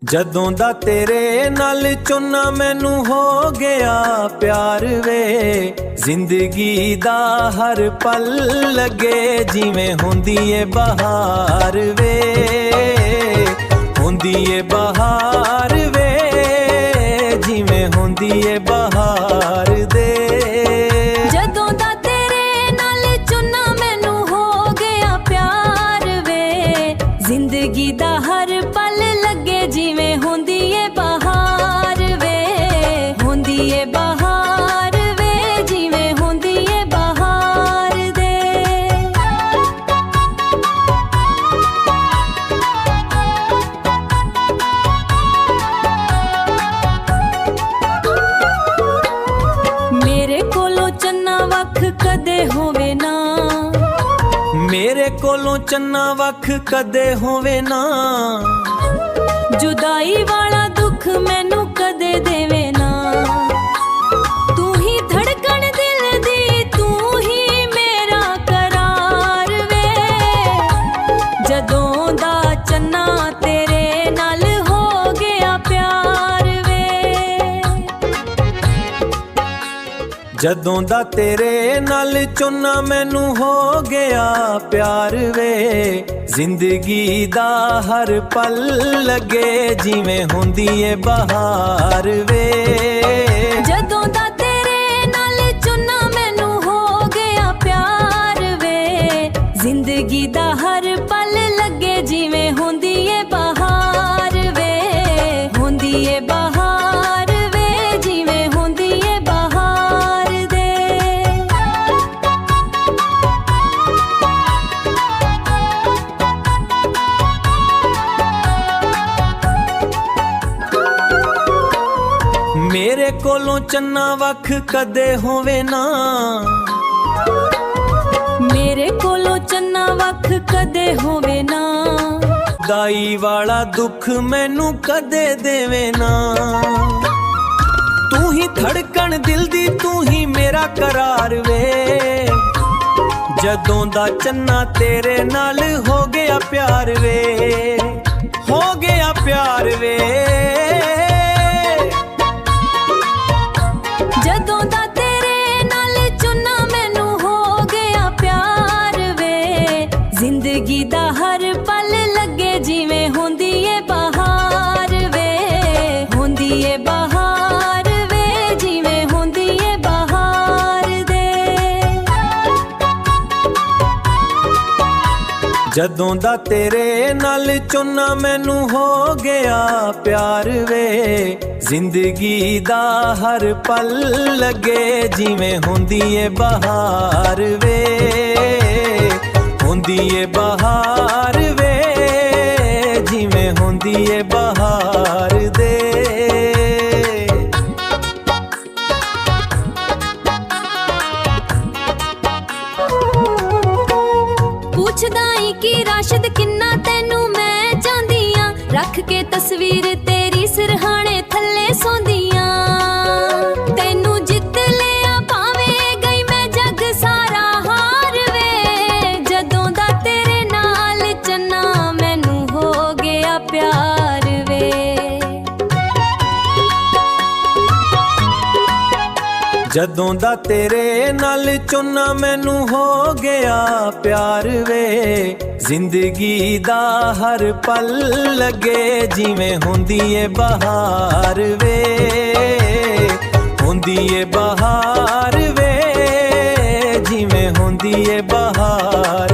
ਜਦੋਂ ਦਾ ਤੇਰੇ ਨਾਲ ਚੁੰਨਾ ਮੈਨੂੰ ਹੋ ਗਿਆ ਪਿਆਰ ਵੇ। ਜ਼ਿੰਦਗੀ ਦਾ ਹਰ ਪਲ ਲੱਗੇ ਜਿਵੇਂ ਹੁੰਦੀ ਏ ਬਹਾਰ ਵੇ, ਹੁੰਦੀ ਏ ਬਹਾਰ ਵੇ, ਜਿਵੇਂ ਹੁੰਦੀ ਏ ਬਹਾਰ ਦੇ। ਜਦੋਂ ਦਾ ਤੇਰੇ ਨਾਲ ਚੁੰਨਾ ਮੈਨੂੰ ਹੋ ਗਿਆ ਪਿਆਰ ਵੇ। ਜ਼ਿੰਦਗੀ ਦਾ ਹਰ ਪਲ ਲੱਗੇ ਜਿਵੇਂ ਹੁੰਦੀ ਏ ਬਹਾਰ ਵੇ, ਹੁੰਦੀ ਏ ਬਹਾਰ ਵੇ, ਜਿਵੇਂ ਹੁੰਦੀ ਏ ਬਹਾਰ ਦੇ। ਮੇਰੇ ਕੋਲੋਂ ਚੰਨਾ ਵੱਖ ਕਦੇ ਹੋਵੇ ਨਾ, ਮੇਰੇ ਕੋਲੋਂ ਚੰਨਾ ਵੱਖ ਕਦੇ ਹੋਵੇ ਨਾ। ਜੁਦਾਈ ਵਾਲਾ ਦੁੱਖ ਮੈਨੂੰ ਕਦੇ ਦੇਵੇ ਨਾ। ਤੂੰ ਹੀ ਧੜਕਣ ਦਿਲ ਦੀ, ਤੂੰ ਹੀ ਮੇਰਾ ਕਰਾਰ ਵੇ। ਜਦੋਂ ਦਾ ਚੰਨਾ ਤੇਰੇ ਨਾਲ ਹੋ ਗਿਆ ਪਿਆਰ ਵੇ। ਜਦੋਂ ਦਾ ਤੇਰੇ ਨਾਲ ਚੁੰਨਾ ਮੈਨੂੰ ਹੋ ਗਿਆ ਪਿਆਰ ਵੇ। ਜ਼ਿੰਦਗੀ ਦਾ ਹਰ ਪਲ ਲੱਗੇ ਜਿਵੇਂ ਹੁੰਦੀ ਏ ਬਹਾਰ ਵੇ। ਜਦੋਂ ਦਾ ਤੇਰੇ ਨਾਲ ਚੁੰਨਾ ਮੈਨੂੰ ਹੋ ਗਿਆ ਪਿਆਰ ਵੇ। ਜ਼ਿੰਦਗੀ ਦਾ ਹਰ ਪਲ ਲੱਗੇ ਜਿਵੇਂ ਹੁੰਦੀ ਏ ਬਹਾਰ ਵੇ, ਹੁੰਦੀ ਏ ਬਹਾਰ ਵੇ, ਜਿਵੇਂ ਹੁੰਦੀ ਏ ਬਹਾਰ ਦੇ। ਮੇਰੇ ਕੋਲੋਂ ਚੰਨਾ ਵੱਖ ਕਦੇ ਹੋਵੇ ਨਾ। ਮੇਰੇ ਕੋਲੋਂ ਚੰਨਾ ਵੱਖ ਕਦੇ ਹੋਵੇ ਨਾ। ਦਾਈ ਵਾਲਾ ਦੁੱਖ ਮੈਨੂੰ ਕਦੇ ਦੇਵੇ ਨਾ। ਤੂੰ ਹੀ ਧੜਕਣ ਦਿਲ ਦੀ, ਤੂੰ ਹੀ ਮੇਰਾ ਕਰਾਰ ਵੇ। ਜਦੋਂ ਦਾ ਚੰਨਾ ਤੇਰੇ ਨਾਲ ਹੋ ਗਿਆ ਪਿਆਰ ਵੇ, ਹੋ ਗਿਆ ਪਿਆਰ ਵੇ। ਜਦੋਂ ਦਾ ਤੇਰੇ ਨਾਲ ਚੁੰਨਾ ਮੈਨੂੰ ਹੋ ਗਿਆ ਪਿਆਰ ਵੇ। ਜ਼ਿੰਦਗੀ ਦਾ ਹਰ ਪਲ ਲੱਗੇ ਜਿਵੇਂ ਹੁੰਦੀ ਏ ਬਹਾਰ ਵੇ, ਹੁੰਦੀ ਏ ਬਹਾਰ ਵੇ, ਜਿਵੇਂ ਹੁੰਦੀ ਏ ਬਹਾਰ ਦੇ। ਜਦੋਂ ਦਾ ਤੇਰੇ ਨਾਲ ਚੁੰਨਾ ਮੈਨੂੰ ਹੋ ਗਿਆ ਪਿਆਰ ਵੇ। ਜ਼ਿੰਦਗੀ ਦਾ ਹਰ ਪਲ ਲੱਗੇ ਜਿਵੇਂ ਹੁੰਦੀ ਏ ਬਹਾਰ ਵੇ, ਹੁੰਦੀ ਏ ਬਹਾਰ ਵੇ, ਜਿਵੇਂ ਹੁੰਦੀ ਏ ਬਹਾਰ ਦੇ। ਪੁੱਛਦਾ ਈ ਕਿ ਰਾਸ਼ਦ ਕਿੰਨਾ ਤੈਨੂੰ ਮੈਂ ਚਾਹੁੰਦੀ ਆਂ। ਰੱਖ ਕੇ ਤਸਵੀਰ ਤੇਰੀ ਸਿਰਹਾਣੇ ਥੱਲੇ ਸੌਂਦੀਆਂ। ਤੈਨੂੰ ਜਿੱਤ ਲਿਆ ਭਾਵੇਂ ਗਈ ਮੈਂ ਜੱਗ ਸਾਰਾ ਹਾਰ ਵੇ। ਜਦੋਂ ਦਾ ਤੇਰੇ ਨਾਲ ਚੰਨਾ ਮੈਨੂੰ ਹੋ ਗਿਆ ਪਿਆਰ ਵੇ। ਜਦੋਂ ਦਾ ਤੇਰੇ ਨਾਲ ਚੁੰਨਾ ਮੈਨੂੰ ਹੋ ਗਿਆ ਪਿਆਰ ਵੇ। ਜ਼ਿੰਦਗੀ ਦਾ ਹਰ ਪਲ ਲੱਗੇ ਜਿਵੇਂ ਹੁੰਦੀ ਏ ਬਹਾਰ ਵੇ, ਹੁੰਦੀ ਏ ਬਹਾਰ ਵੇ, ਜਿਵੇਂ ਹੁੰਦੀ ਏ ਬਹਾਰ